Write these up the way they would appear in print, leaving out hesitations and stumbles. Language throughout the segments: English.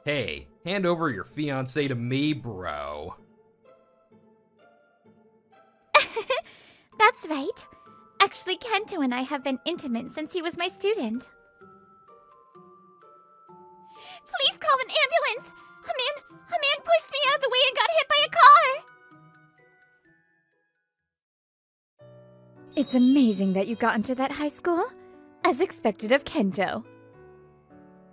Hey, hand over your fiancée to me, bro. That's right. Actually, Kento and I have been intimate since he was my student. Please call an ambulance! A man pushed me out of the way and got hit by a car! It's amazing that you got into that high school, as expected of Kento.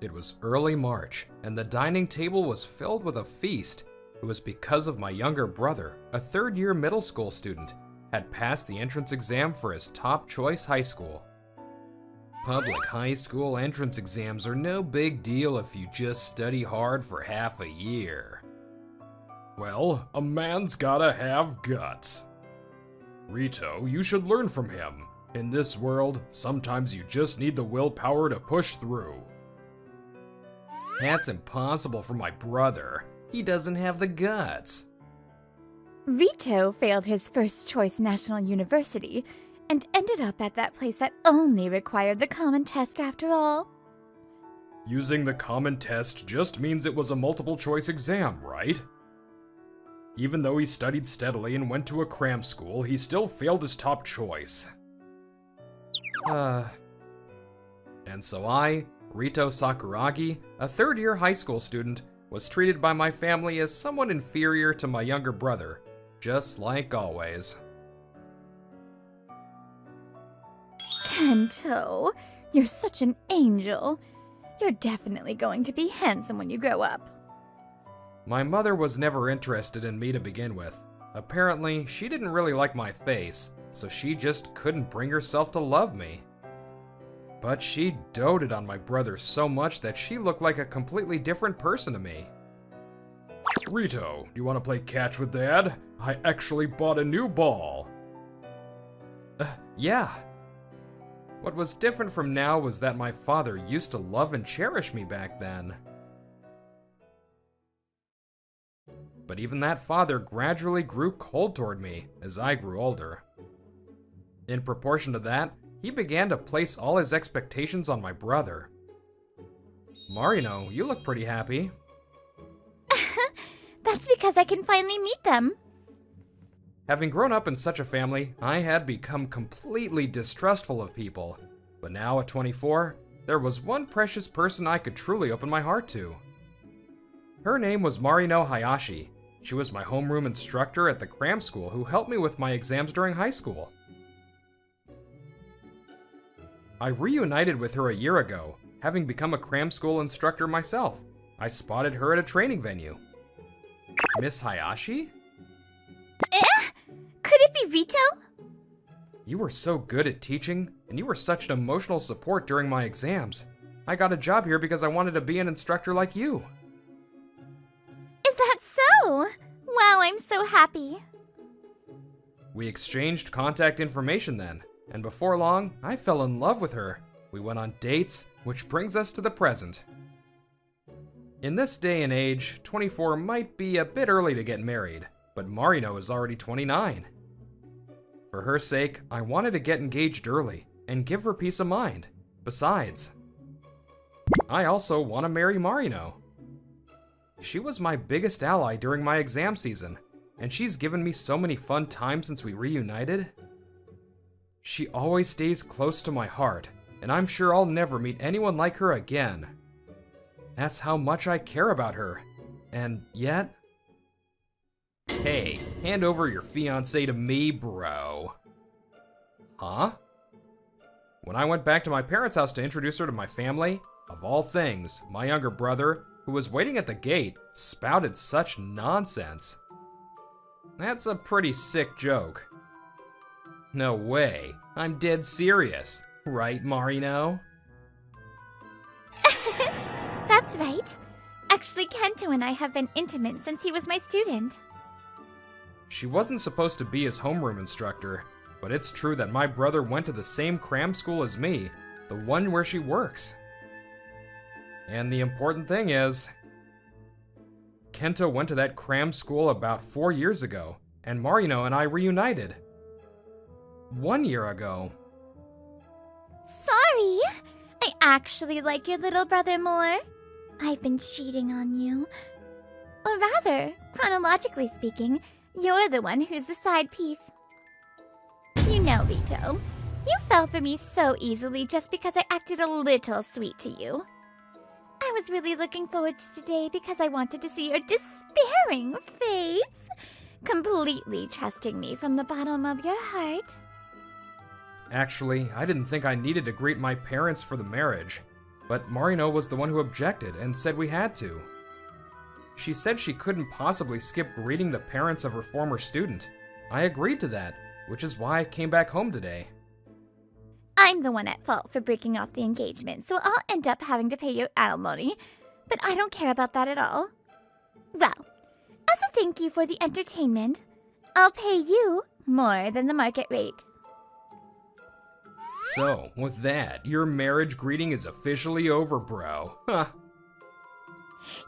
It was early March, and the dining table was filled with a feast. It was because of my younger brother, a third-year middle school student, had passed the entrance exam for his top choice high school. Public high school entrance exams are no big deal if you just study hard for half a year. Well, a man's gotta have guts. Rito, you should learn from him. In this world, sometimes you just need the willpower to push through. That's impossible for my brother. He doesn't have the guts. Rito failed his first choice national university and ended up at that place that only required the common test after all. Using the common test just means it was a multiple choice exam, right? Even though he studied steadily and went to a cram school, he still failed his top choice. And so I, Rito Sakuragi, a third-year high school student, was treated by my family as somewhat inferior to my younger brother, just like always. Kento, you're such an angel. You're definitely going to be handsome when you grow up. My mother was never interested in me to begin with. Apparently, she didn't really like my face, so she just couldn't bring herself to love me. But she doted on my brother so much that she looked like a completely different person to me. Rito, do you want to play catch with Dad? I actually bought a new ball. Yeah. What was different from now was that my father used to love and cherish me back then. But even that father gradually grew cold toward me as I grew older. In proportion to that, he began to place all his expectations on my brother. Marino, you look pretty happy. That's because I can finally meet them. Having grown up in such a family, I had become completely distrustful of people. But now at 24, there was one precious person I could truly open my heart to. Her name was Marino Hayashi. She was my homeroom instructor at the cram school who helped me with my exams during high school. I reunited with her a year ago, having become a cram school instructor myself. I spotted her at a training venue. Miss Hayashi? Could it be Rito? You were so good at teaching, and you were such an emotional support during my exams. I got a job here because I wanted to be an instructor like you. Is that so? Wow, I'm so happy. We exchanged contact information then, and before long, I fell in love with her. We went on dates, which brings us to the present. In this day and age, 24 might be a bit early to get married, but Marino is already 29. For her sake, I wanted to get engaged early and give her peace of mind. Besides, I also want to marry Marino. She was my biggest ally during my exam season, and she's given me so many fun times since we reunited. She always stays close to my heart, and I'm sure I'll never meet anyone like her again. That's how much I care about her, and yet... Hey, hand over your fiancée to me, bro. Huh? When I went back to my parents' house to introduce her to my family, of all things, my younger brother, who was waiting at the gate, spouted such nonsense. That's a pretty sick joke. No way. I'm dead serious. Right, Marino? That's right. Actually, Kento and I have been intimate since he was my student. She wasn't supposed to be his homeroom instructor, but it's true that my brother went to the same cram school as me, the one where she works. And the important thing is, Kento went to that cram school about 4 years ago, and Marino and I reunited. 1 year ago. Sorry. I actually like your little brother more. I've been cheating on you. Or rather, chronologically speaking, you're the one who's the side piece. You know, Vito, you fell for me so easily just because I acted a little sweet to you. I was really looking forward to today because I wanted to see your despairing face, completely trusting me from the bottom of your heart. Actually, I didn't think I needed to greet my parents for the marriage, but Marino was the one who objected and said we had to. She said she couldn't possibly skip greeting the parents of her former student. I agreed to that, which is why I came back home today. I'm the one at fault for breaking off the engagement, so I'll end up having to pay your alimony, but I don't care about that at all. Well, as a thank you for the entertainment, I'll pay you more than the market rate. So, with that, your marriage greeting is officially over, bro. Huh.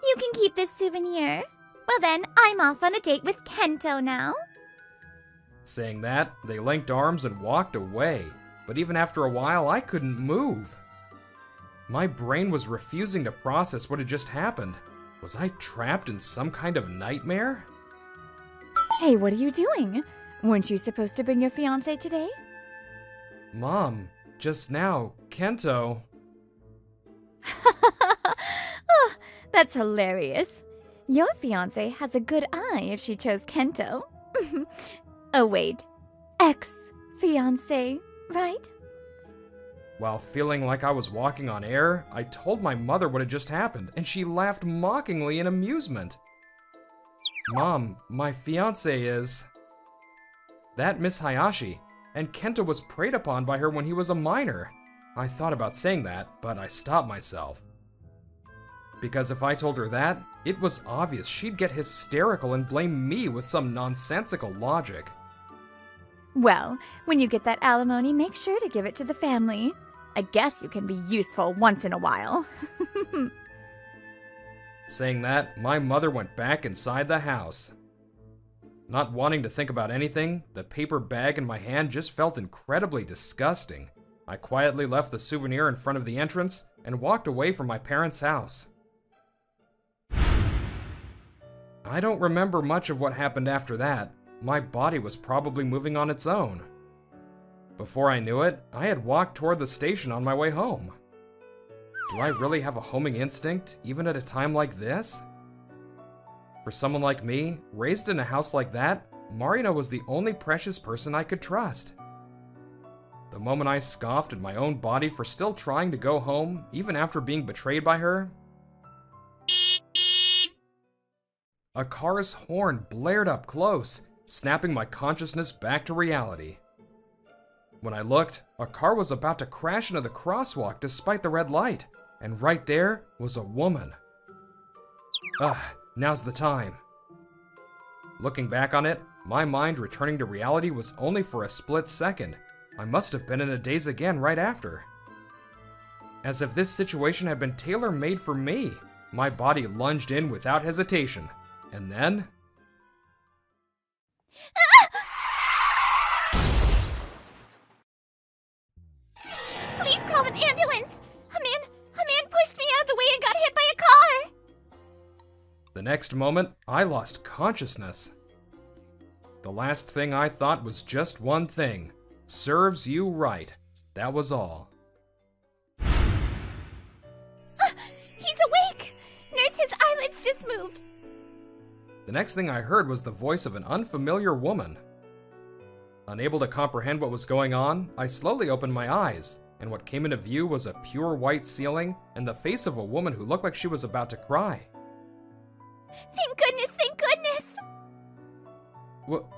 You can keep this souvenir. Well then, I'm off on a date with Kento now. Saying that, they linked arms and walked away, but even after a while, I couldn't move. My brain was refusing to process what had just happened. Was I trapped in some kind of nightmare? Hey, what are you doing? Weren't you supposed to bring your fiancé today? Mom, just now, Kento... Oh, that's hilarious. Your fiancé has a good eye if she chose Kento. Oh wait, ex-fiancé, right? While feeling like I was walking on air, I told my mother what had just happened, and she laughed mockingly in amusement. Mom, my fiancé is... that Miss Hayashi, and Kento was preyed upon by her when he was a minor. I thought about saying that, but I stopped myself. Because if I told her that, it was obvious she'd get hysterical and blame me with some nonsensical logic. Well, when you get that alimony, make sure to give it to the family. I guess you can be useful once in a while. Saying that, my mother went back inside the house. Not wanting to think about anything, the paper bag in my hand just felt incredibly disgusting. I quietly left the souvenir in front of the entrance and walked away from my parents' house. I don't remember much of what happened after that. My body was probably moving on its own. Before I knew it, I had walked toward the station on my way home. Do I really have a homing instinct, even at a time like this? For someone like me, raised in a house like that, Marino was the only precious person I could trust. The moment I scoffed at my own body for still trying to go home, even after being betrayed by her, a car's horn blared up close, snapping my consciousness back to reality. When I looked, a car was about to crash into the crosswalk despite the red light, and right there was a woman. Now's the time. Looking back on it, my mind returning to reality was only for a split second. I must have been in a daze again right after. As if this situation had been tailor-made for me, my body lunged in without hesitation, and then... Please call an ambulance! A man pushed me out of the way and got hit by a car! The next moment, I lost consciousness. The last thing I thought was just one thing. Serves you right. That was all. He's awake! Nurse, his eyelids just moved. The next thing I heard was the voice of an unfamiliar woman. Unable to comprehend what was going on, I slowly opened my eyes, and what came into view was a pure white ceiling and the face of a woman who looked like she was about to cry. Thank goodness, thank goodness!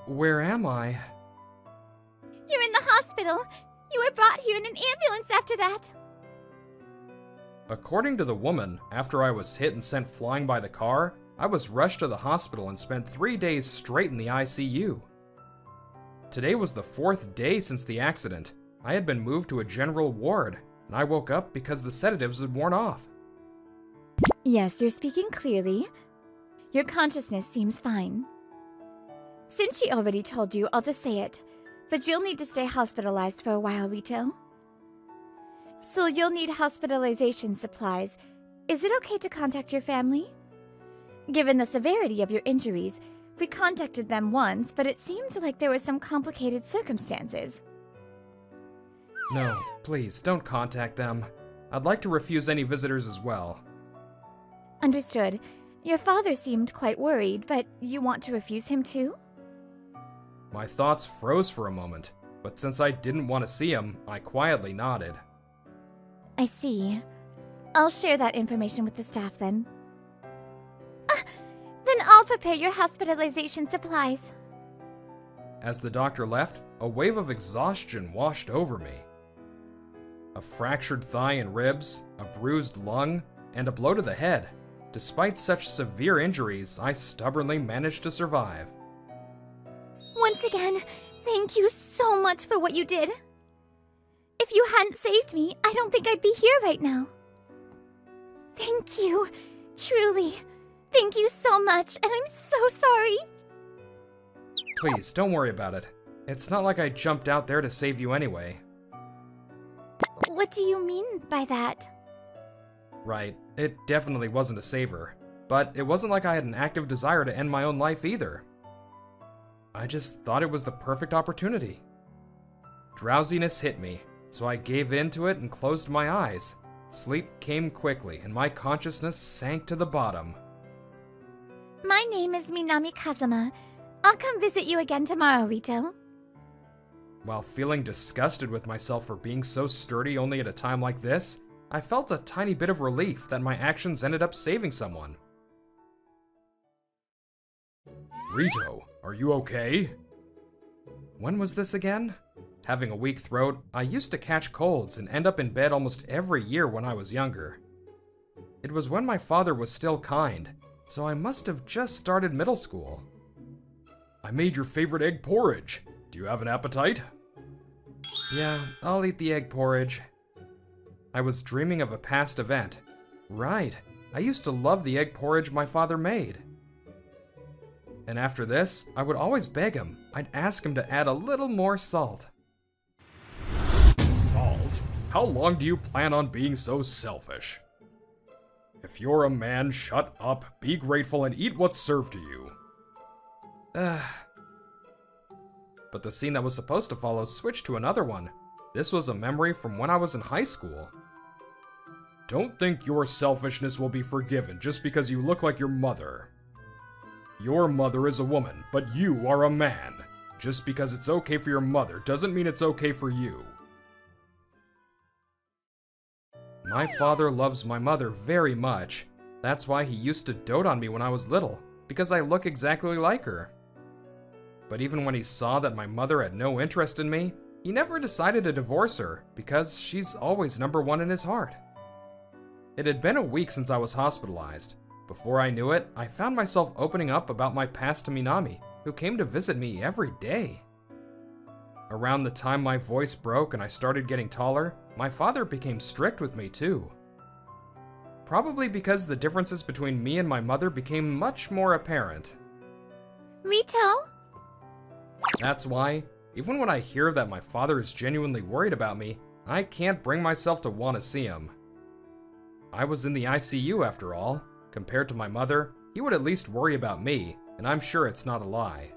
Where am I? You're in the hospital. You were brought here in an ambulance after that. According to the woman, after I was hit and sent flying by the car, I was rushed to the hospital and spent 3 days straight in the ICU. Today was the 4th day since the accident. I had been moved to a general ward, and I woke up because the sedatives had worn off. Yes, you're speaking clearly. Your consciousness seems fine. Since she already told you, I'll just say it. But you'll need to stay hospitalized for a while, Rito. So you'll need hospitalization supplies. is it okay to contact your family? Given the severity of your injuries, we contacted them once, but it seemed like there were some complicated circumstances. No, please, don't contact them. I'd like to refuse any visitors as well. Understood. Your father seemed quite worried, but you want to refuse him too? My thoughts froze for a moment, but since I didn't want to see him, I quietly nodded. I see. I'll share that information with the staff then. Then I'll prepare your hospitalization supplies. As the doctor left, a wave of exhaustion washed over me. A fractured thigh and ribs, a bruised lung, and a blow to the head. Despite such severe injuries, I stubbornly managed to survive. Once again, thank you so much for what you did. If you hadn't saved me, I don't think I'd be here right now. Thank you. Truly. Thank you so much, and I'm so sorry. Please, don't worry about it. It's not like I jumped out there to save you anyway. What do you mean by that? Right, it definitely wasn't a saver. But it wasn't like I had an active desire to end my own life either. I just thought it was the perfect opportunity. Drowsiness hit me, so I gave in to it and closed my eyes. Sleep came quickly, and my consciousness sank to the bottom. My name is Minami Kazuma. I'll come visit you again tomorrow, Rito. While feeling disgusted with myself for being so sturdy only at a time like this, I felt a tiny bit of relief that my actions ended up saving someone. Rito, are you okay? When was this again? Having a weak throat, I used to catch colds and end up in bed almost every year when I was younger. It was when my father was still kind, so I must have just started middle school. I made your favorite egg porridge. Do you have an appetite? Yeah, I'll eat the egg porridge. I was dreaming of a past event. Right, I used to love the egg porridge my father made. And after this, I would always beg him. I'd ask him to add a little more salt. Salt? How long do you plan on being so selfish? If you're a man, shut up, be grateful, and eat what's served to you. But the scene that was supposed to follow switched to another one. This was a memory from when I was in high school. Don't think your selfishness will be forgiven just because you look like your mother. Your mother is a woman, but you are a man. Just because it's okay for your mother doesn't mean it's okay for you. My father loves my mother very much. That's why he used to dote on me when I was little, because I look exactly like her. But even when he saw that my mother had no interest in me, he never decided to divorce her, because she's always number one in his heart. It had been a week since I was hospitalized. Before I knew it, I found myself opening up about my past to Minami, who came to visit me every day. Around the time my voice broke and I started getting taller, my father became strict with me too. Probably because the differences between me and my mother became much more apparent. Rito? That's why, even when I hear that my father is genuinely worried about me, I can't bring myself to want to see him. I was in the ICU after all. Compared to my mother, he would at least worry about me, and I'm sure it's not a lie.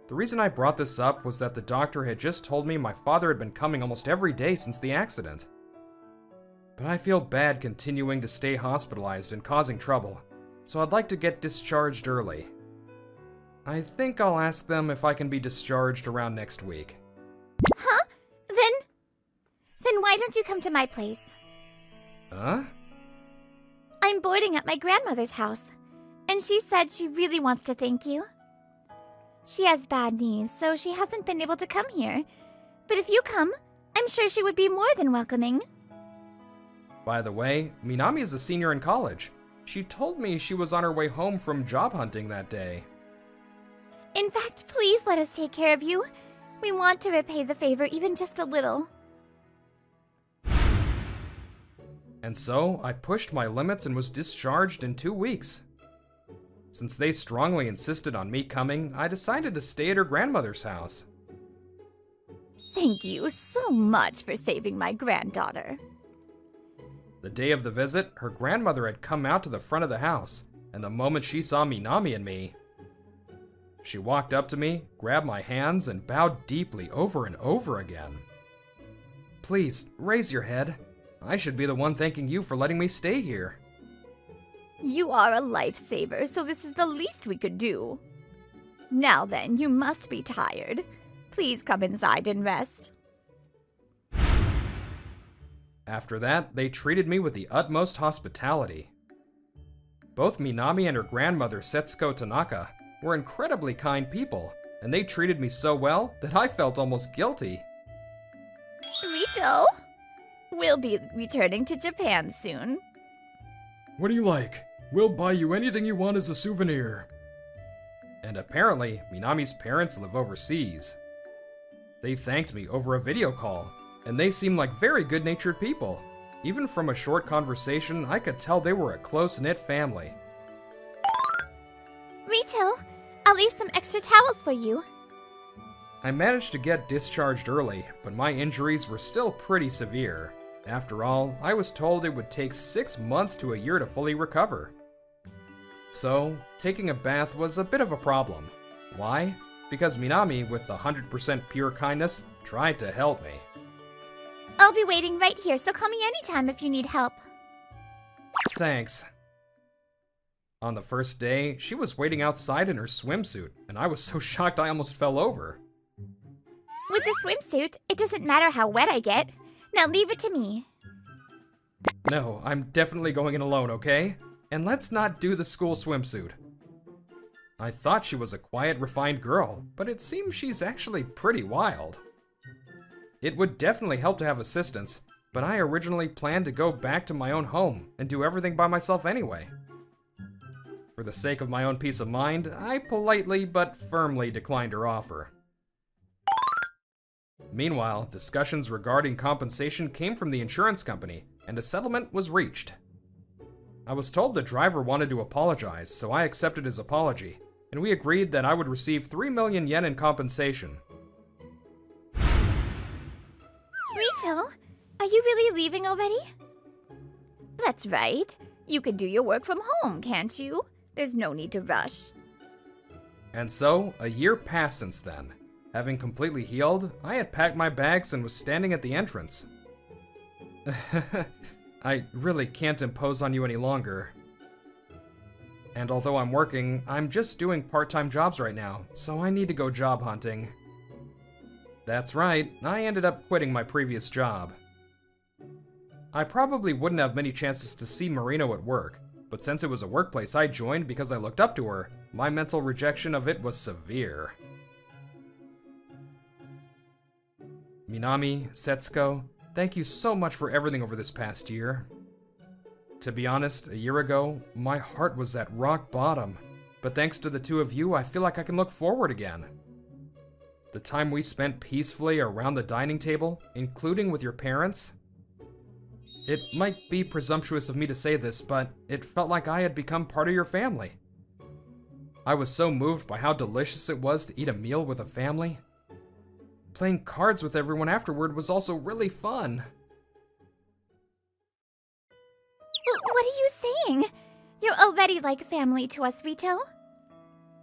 The reason I brought this up was that the doctor had just told me my father had been coming almost every day since the accident. But I feel bad continuing to stay hospitalized and causing trouble, so I'd like to get discharged early. I think I'll ask them if I can be discharged around next week. Huh? Then why don't you come to my place? Huh? I'm boarding at my grandmother's house, and she said she really wants to thank you. She has bad knees, so she hasn't been able to come here. But if you come, I'm sure she would be more than welcoming. By the way, Minami is a senior in college. She told me she was on her way home from job hunting that day. In fact, please let us take care of you. We want to repay the favor even just a little. And so, I pushed my limits and was discharged in 2 weeks. Since they strongly insisted on me coming, I decided to stay at her grandmother's house. Thank you so much for saving my granddaughter. The day of the visit, her grandmother had come out to the front of the house, and the moment she saw Minami and me, she walked up to me, grabbed my hands, and bowed deeply over and over again. "Please, raise your head. I should be the one thanking you for letting me stay here." You are a lifesaver, so this is the least we could do. Now then, you must be tired. Please come inside and rest. After that, they treated me with the utmost hospitality. Both Minami and her grandmother, Setsuko Tanaka, were incredibly kind people, and they treated me so well that I felt almost guilty. Rito, we'll be returning to Japan soon. "What do you like? We'll buy you anything you want as a souvenir." And apparently, Minami's parents live overseas. They thanked me over a video call, and they seemed like very good-natured people. Even from a short conversation, I could tell they were a close-knit family. Rito, I'll leave some extra towels for you. I managed to get discharged early, but my injuries were still pretty severe. After all, I was told it would take 6 months to a year to fully recover. So, taking a bath was a bit of a problem. Why? Because Minami, with 100% pure kindness, tried to help me. I'll be waiting right here, so call me anytime if you need help. Thanks. On the first day, she was waiting outside in her swimsuit, and I was so shocked I almost fell over. With the swimsuit, it doesn't matter how wet I get. Now leave it to me. No, I'm definitely going in alone, okay? And let's not do the school swimsuit. I thought she was a quiet, refined girl, but it seems she's actually pretty wild. It would definitely help to have assistance, but I originally planned to go back to my own home and do everything by myself anyway. For the sake of my own peace of mind, I politely but firmly declined her offer. Meanwhile, discussions regarding compensation came from the insurance company, and a settlement was reached. I was told the driver wanted to apologize, so I accepted his apology, and we agreed that I would receive 3 million yen in compensation. Rito, are you really leaving already? That's right. You can do your work from home, can't you? There's no need to rush. And so, a year passed since then. Having completely healed, I had packed my bags and was standing at the entrance. I really can't impose on you any longer. And although I'm working, I'm just doing part-time jobs right now, so I need to go job hunting. That's right, I ended up quitting my previous job. I probably wouldn't have many chances to see Marino at work, but since it was a workplace I joined because I looked up to her, my mental rejection of it was severe. Minami, Setsuko, thank you so much for everything over this past year. To be honest, a year ago, my heart was at rock bottom, but thanks to the two of you, I feel like I can look forward again. The time we spent peacefully around the dining table, including with your parents. It might be presumptuous of me to say this, but it felt like I had become part of your family. I was so moved by how delicious it was to eat a meal with a family. Playing cards with everyone afterward was also really fun. What are you saying? You're already like family to us, Rito.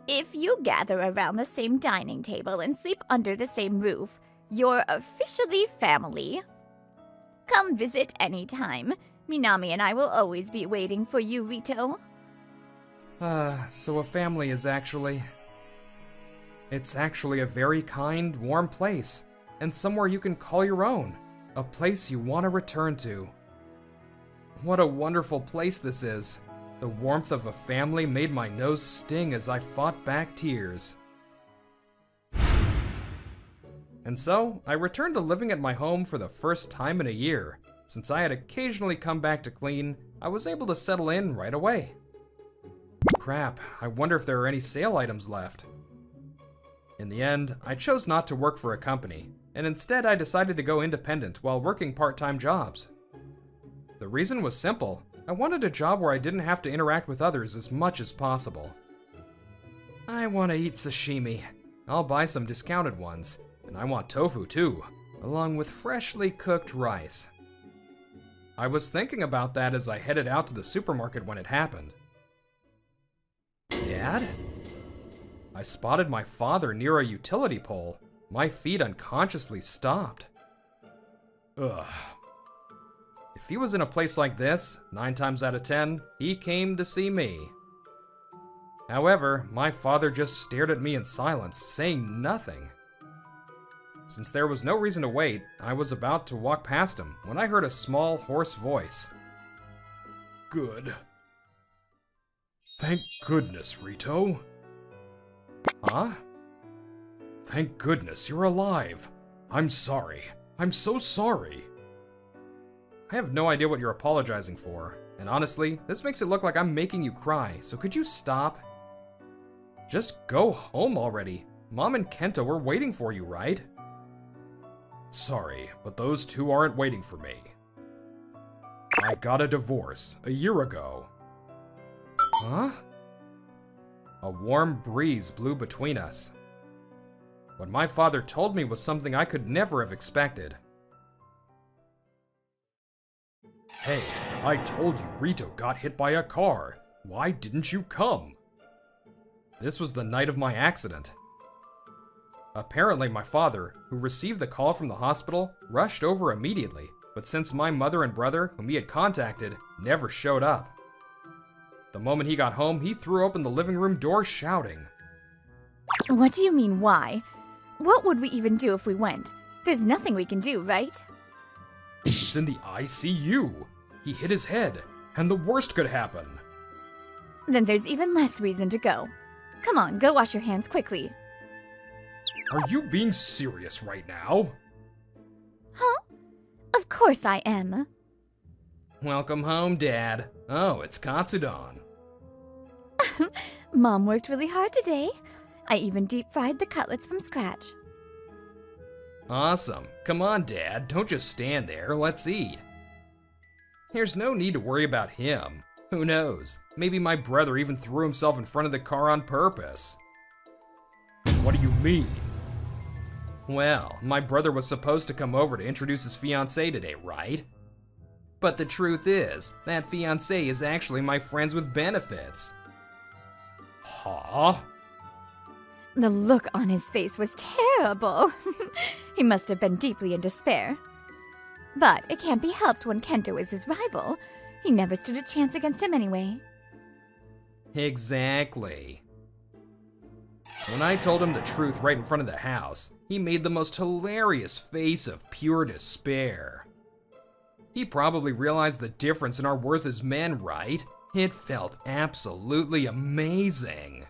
If you gather around the same dining table and sleep under the same roof, you're officially family. Come visit anytime. Minami and I will always be waiting for you, Rito. So a family is actually... It's actually a very kind, warm place, and somewhere you can call your own, a place you want to return to. What a wonderful place this is. The warmth of a family made my nose sting as I fought back tears. And so, I returned to living at my home for the first time in a year. Since I had occasionally come back to clean, I was able to settle in right away. Crap, I wonder if there are any sale items left. In the end, I chose not to work for a company, and instead I decided to go independent while working part-time jobs. The reason was simple. I wanted a job where I didn't have to interact with others as much as possible. I want to eat sashimi. I'll buy some discounted ones, and I want tofu too, along with freshly cooked rice. I was thinking about that as I headed out to the supermarket when it happened. Dad? I spotted my father near a utility pole. My feet unconsciously stopped. Ugh. If he was in a place like this, 9 times out of 10, he came to see me. However, my father just stared at me in silence, saying nothing. Since there was no reason to wait, I was about to walk past him when I heard a small, hoarse voice. Good. Thank goodness, Rito. Huh? Thank goodness you're alive. I'm sorry. I'm so sorry. I have no idea what you're apologizing for, and honestly, this makes it look like I'm making you cry, so could you stop? Just go home already. Mom and Kento were waiting for you, right? Sorry, but those two aren't waiting for me. I got a divorce a year ago. Huh? A warm breeze blew between us. What my father told me was something I could never have expected. Hey, I told you Rito got hit by a car. Why didn't you come? This was the night of my accident. Apparently my father, who received the call from the hospital, rushed over immediately, but since my mother and brother, whom he had contacted, never showed up. The moment he got home, he threw open the living room door shouting. What do you mean, why? What would we even do if we went? There's nothing we can do, right? He's in the ICU. He hit his head, and the worst could happen. Then there's even less reason to go. Come on, go wash your hands quickly. Are you being serious right now? Huh? Of course I am. Welcome home, Dad. Oh, it's Katsudon. Mom worked really hard today. I even deep-fried the cutlets from scratch. Awesome. Come on, Dad. Don't just stand there. Let's eat. There's no need to worry about him. Who knows? Maybe my brother even threw himself in front of the car on purpose. What do you mean? Well, my brother was supposed to come over to introduce his fiancée today, right? But the truth is, that fiancée is actually my friends with benefits. Huh? The look on his face was terrible. He must have been deeply in despair. But it can't be helped when Kento is his rival. He never stood a chance against him anyway. Exactly. When I told him the truth right in front of the house, he made the most hilarious face of pure despair. He probably realized the difference in our worth as men, right? It felt absolutely amazing.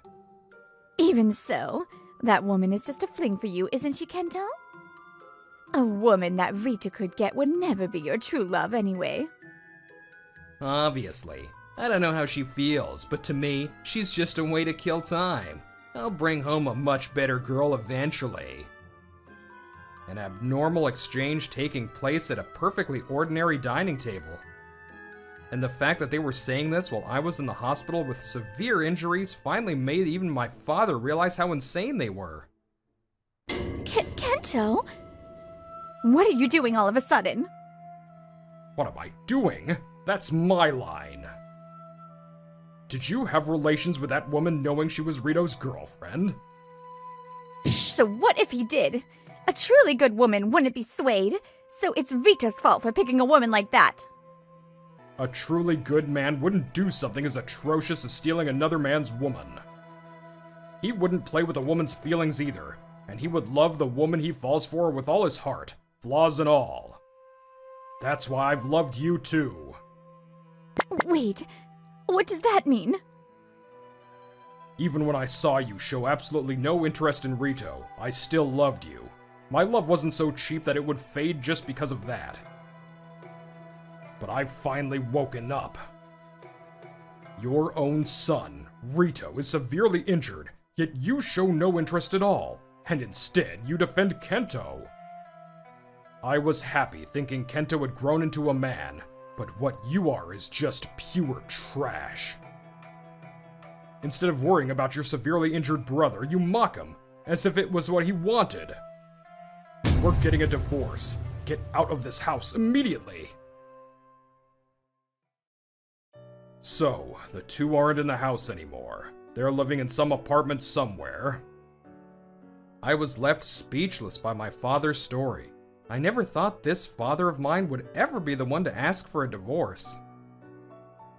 Even so, that woman is just a fling for you, isn't she, Kento? A woman that Rita could get would never be your true love anyway. Obviously. I don't know how she feels, but to me, she's just a way to kill time. I'll bring home a much better girl eventually. An abnormal exchange taking place at a perfectly ordinary dining table. And the fact that they were saying this while I was in the hospital with severe injuries finally made even my father realize how insane they were. Kento? What are you doing all of a sudden? What am I doing? That's my line. Did you have relations with that woman knowing she was Rito's girlfriend? So what if he did? A truly good woman wouldn't be swayed, so it's Rita's fault for picking a woman like that. A truly good man wouldn't do something as atrocious as stealing another man's woman. He wouldn't play with a woman's feelings either, and he would love the woman he falls for with all his heart, flaws and all. That's why I've loved you too. Wait, what does that mean? Even when I saw you show absolutely no interest in Rito, I still loved you. My love wasn't so cheap that it would fade just because of that. But I've finally woken up. Your own son, Rito, is severely injured, yet you show no interest at all, and instead you defend Kento. I was happy thinking Kento had grown into a man, but what you are is just pure trash. Instead of worrying about your severely injured brother, you mock him, as if it was what he wanted. We're getting a divorce. Get out of this house immediately. So, the two aren't in the house anymore. They're living in some apartment somewhere. I was left speechless by my father's story. I never thought this father of mine would ever be the one to ask for a divorce.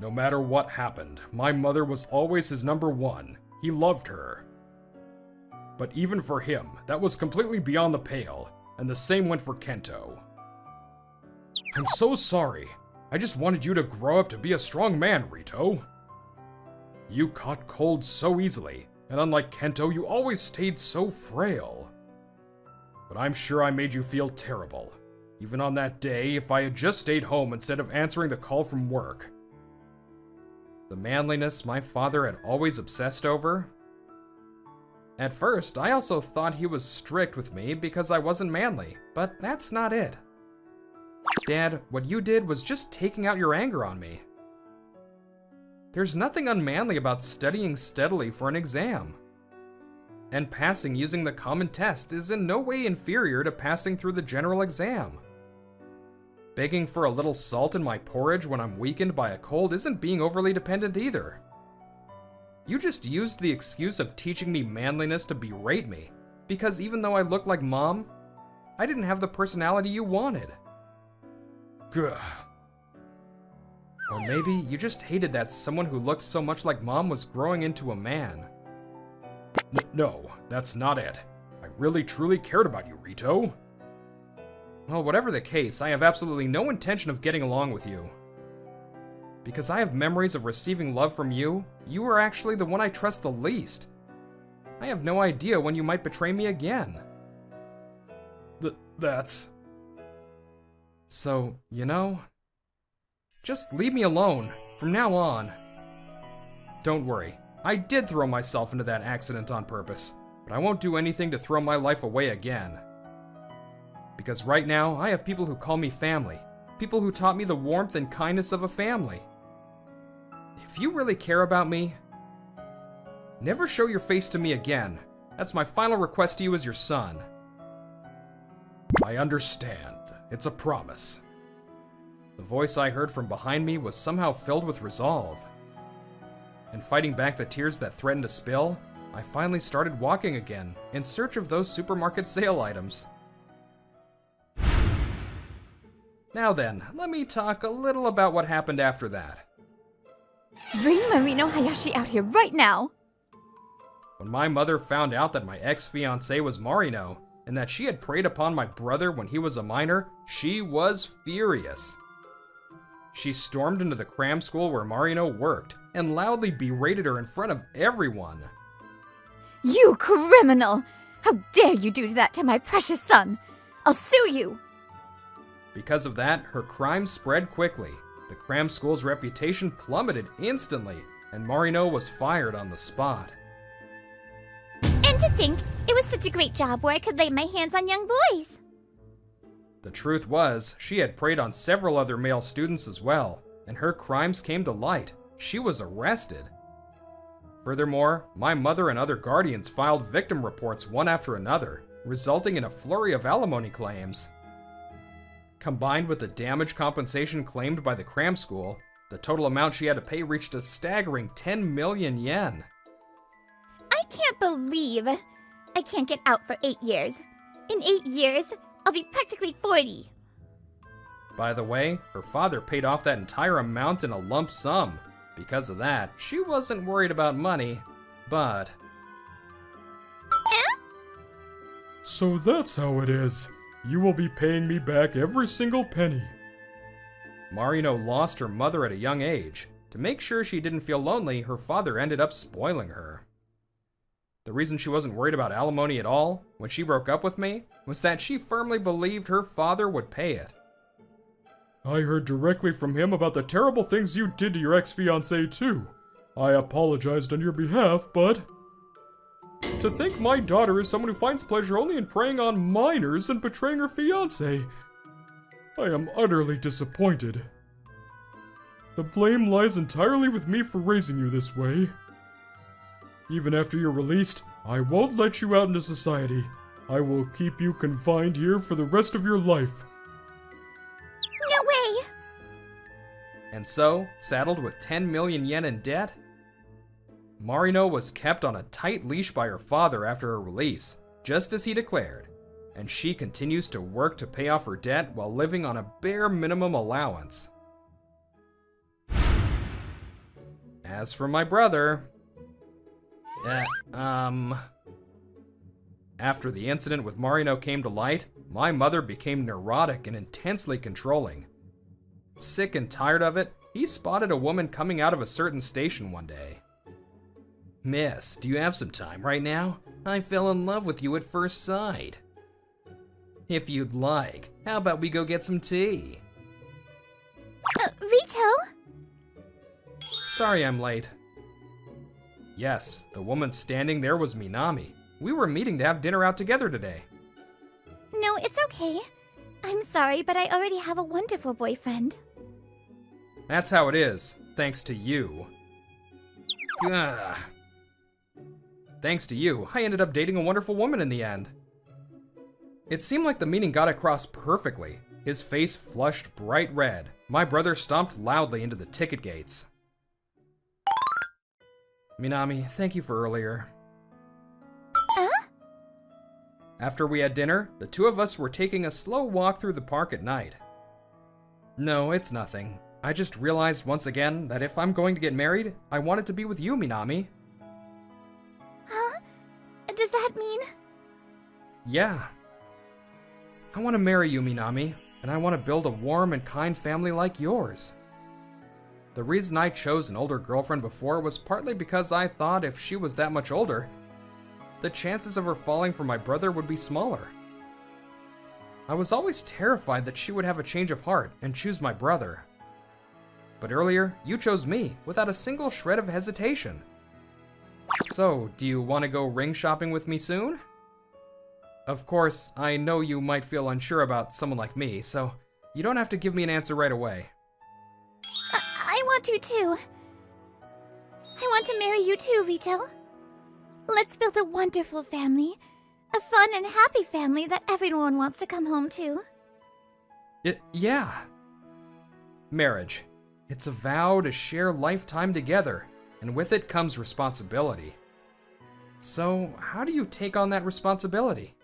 No matter what happened, my mother was always his number one. He loved her. But even for him, that was completely beyond the pale, and the same went for Kento. I'm so sorry. I just wanted you to grow up to be a strong man, Rito. You caught cold so easily, and unlike Kento, you always stayed so frail. But I'm sure I made you feel terrible. Even on that day, if I had just stayed home instead of answering the call from work. The manliness my father had always obsessed over. At first, I also thought he was strict with me because I wasn't manly, but that's not it. Dad, what you did was just taking out your anger on me. There's nothing unmanly about studying steadily for an exam. And passing using the common test is in no way inferior to passing through the general exam. Begging for a little salt in my porridge when I'm weakened by a cold isn't being overly dependent either. You just used the excuse of teaching me manliness to berate me, because even though I look like Mom, I didn't have the personality you wanted. Gah. Or maybe you just hated that someone who looked so much like Mom was growing into a man. No, that's not it. I really truly cared about you, Rito. Well, whatever the case, I have absolutely no intention of getting along with you. Because I have memories of receiving love from you, you are actually the one I trust the least. I have no idea when you might betray me again. That's... So, you know, just leave me alone from now on. Don't worry, I did throw myself into that accident on purpose, but I won't do anything to throw my life away again. Because right now, I have people who call me family, people who taught me the warmth and kindness of a family. If you really care about me, never show your face to me again. That's my final request to you as your son. I understand. It's a promise. The voice I heard from behind me was somehow filled with resolve. And fighting back the tears that threatened to spill, I finally started walking again, in search of those supermarket sale items. Now then, let me talk a little about what happened after that. Bring Marino Hayashi out here right now! When my mother found out that my ex-fiancé was Marino, and that she had preyed upon my brother when he was a minor, she was furious. She stormed into the cram school where Marino worked, and loudly berated her in front of everyone. You criminal! How dare you do that to my precious son! I'll sue you! Because of that, her crimes spread quickly. The cram school's reputation plummeted instantly, and Marino was fired on the spot. And to think, it was such a great job where I could lay my hands on young boys. The truth was, she had preyed on several other male students as well, and her crimes came to light. She was arrested. Furthermore, my mother and other guardians filed victim reports one after another, resulting in a flurry of alimony claims. Combined with the damage compensation claimed by the cram school, the total amount she had to pay reached a staggering 10 million yen. I can't believe I can't get out for 8 years. In 8 years, I'll be practically 40. By the way, her father paid off that entire amount in a lump sum. Because of that, she wasn't worried about money, but... So that's how it is. You will be paying me back every single penny. Marino lost her mother at a young age. To make sure she didn't feel lonely, her father ended up spoiling her. The reason she wasn't worried about alimony at all, when she broke up with me, was that she firmly believed her father would pay it. I heard directly from him about the terrible things you did to your ex-fiancée too. I apologized on your behalf, but... To think my daughter is someone who finds pleasure only in preying on minors and betraying her fiancé. I am utterly disappointed. The blame lies entirely with me for raising you this way. Even after you're released, I won't let you out into society. I will keep you confined here for the rest of your life. No way! and so, saddled with 10 million yen in debt, Marino was kept on a tight leash by her father after her release, just as he declared, and she continues to work to pay off her debt while living on a bare minimum allowance. As for my brother, after the incident with Marino came to light, my mother became neurotic and intensely controlling. Sick and tired of it, he spotted a woman coming out of a certain station one day. "Miss, do you have some time right now? I fell in love with you at first sight. If you'd like, how about we go get some tea?" Rito? Sorry I'm late. Yes, the woman standing there was Minami. We were meeting to have dinner out together today. No, it's okay. I'm sorry, but I already have a wonderful boyfriend. That's how it is, thanks to you. Ugh. Thanks to you, I ended up dating a wonderful woman in the end. It seemed like the meeting got across perfectly. His face flushed bright red. My brother stomped loudly into the ticket gates. Minami, thank you for earlier. Huh? After we had dinner, the two of us were taking a slow walk through the park at night. No, it's nothing. I just realized once again that if I'm going to get married, I want it to be with you, Minami. Huh? Does that mean? Yeah. I want to marry you, Minami, and I want to build a warm and kind family like yours. The reason I chose an older girlfriend before was partly because I thought if she was that much older, the chances of her falling for my brother would be smaller. I was always terrified that she would have a change of heart and choose my brother. But earlier, you chose me without a single shred of hesitation. So, do you want to go ring shopping with me soon? Of course, I know you might feel unsure about someone like me, so you don't have to give me an answer right away. I want to too. I want to marry you too, Rito. Let's build a wonderful family. A fun and happy family that everyone wants to come home to. Yeah. Marriage. It's a vow to share lifetime together, and with it comes responsibility. So, how do you take on that responsibility?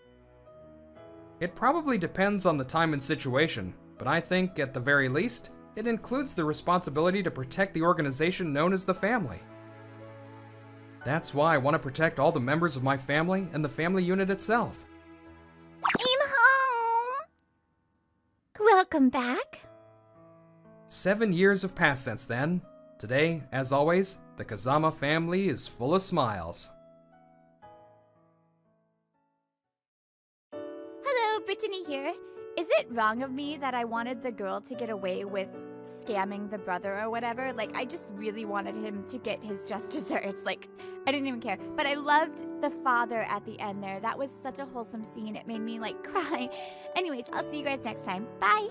It probably depends on the time and situation, but I think, at the very least, it includes the responsibility to protect the organization known as the family. That's why I want to protect all the members of my family and the family unit itself. I'm home! Welcome back. 7 years have passed since then. Today, as always, the Kazama family is full of smiles. Hello, Brittany here. Is it wrong of me that I wanted the girl to get away with scamming the brother or whatever? Like, I just really wanted him to get his just desserts. Like, I didn't even care. But I loved the father at the end there. That was such a wholesome scene. It made me, like, cry. Anyways, I'll see you guys next time. Bye!